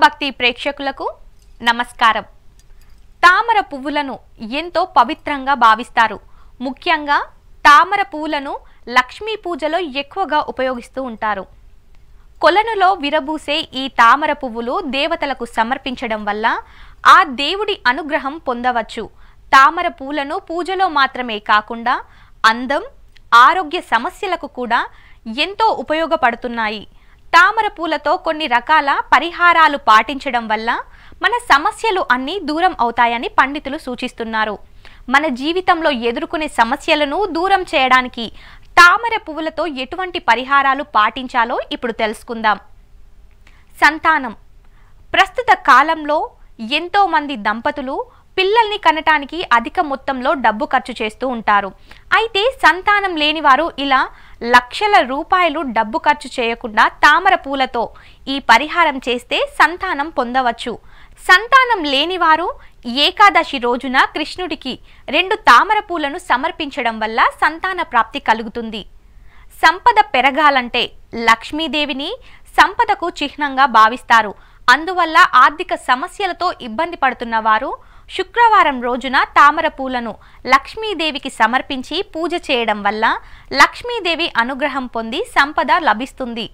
భక్తి ప్రేక్షకులకు నమస్కారం. తామర పువ్వులను ఎంతో పవిత్రంగా భావిస్తారు. ముఖ్యంగా తామర పువ్వులను లక్ష్మీ పూజలో ఎక్కువగా ఉపయోగిస్తూ ఉంటారు. కొలనులో విరబూసే ఈ తామర పువ్వులు దేవతలకు సమర్పించడం వల్ల ఆ దేవుడి అనుగ్రహం పొందవచ్చు. తామర పువ్వులను పూజలో మాత్రమే కాకుండా అందం, ఆరోగ్య సమస్యలకు కూడా ఎంతో ఉపయోగపడుతున్నాయి. తామర పూలతో కొన్ని రకాల పరిహారాలు పాటించడం వల్ల మన సమస్యలు అన్నీ దూరం అవుతాయని పండితులు సూచిస్తున్నారు. మన జీవితంలో ఎదుర్కొనే సమస్యలను దూరం చేయడానికి తామర పువ్వులతో ఎటువంటి పరిహారాలు పాటించాలో ఇప్పుడు తెలుసుకుందాం. సంతానం. ప్రస్తుత కాలంలో ఎంతో మంది దంపతులు పిల్లల్ని కనటానికి అధిక మొత్తంలో డబ్బు ఖర్చు చేస్తూ ఉంటారు. అయితే సంతానం లేని వారు ఇలా లక్షల రూపాయలు డబ్బు ఖర్చు చేయకుండా తామర పూలతో ఈ పరిహారం చేస్తే సంతానం పొందవచ్చు. సంతానం లేనివారు ఏకాదశి రోజున కృష్ణుడికి 2 తామర పూలను సమర్పించడం వల్ల సంతాన ప్రాప్తి కలుగుతుంది. సంపద పెరగాలంటే లక్ష్మీదేవిని సంపదకు చిహ్నంగా భావిస్తారు. అందువల్ల ఆర్థిక సమస్యలతో ఇబ్బంది పడుతున్న వారు శుక్రవారం రోజున తామర పూలను లక్ష్మీదేవికి సమర్పించి పూజ చేయడం వల్ల లక్ష్మీదేవి అనుగ్రహం పొంది సంపద లభిస్తుంది.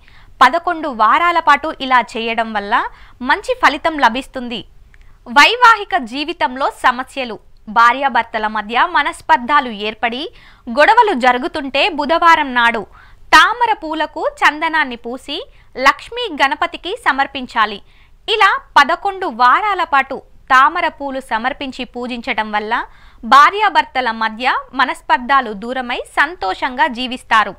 11 వారాల పాటు ఇలా చేయడం వల్ల మంచి ఫలితం లభిస్తుంది. వైవాహిక జీవితంలో సమస్యలు. భార్యాభర్తల మధ్య మనస్పర్ధాలు ఏర్పడి గొడవలు జరుగుతుంటే బుధవారం నాడు తామర పూలకు చందనాన్ని పూసి లక్ష్మీ గణపతికి సమర్పించాలి. ఇలా 11 వారాల పాటు తామర పూలు సమర్పించి పూజించటం వల్ల భార్యాభర్తల మధ్య మనస్పర్ధాలు దూరమై సంతోషంగా జీవిస్తారు.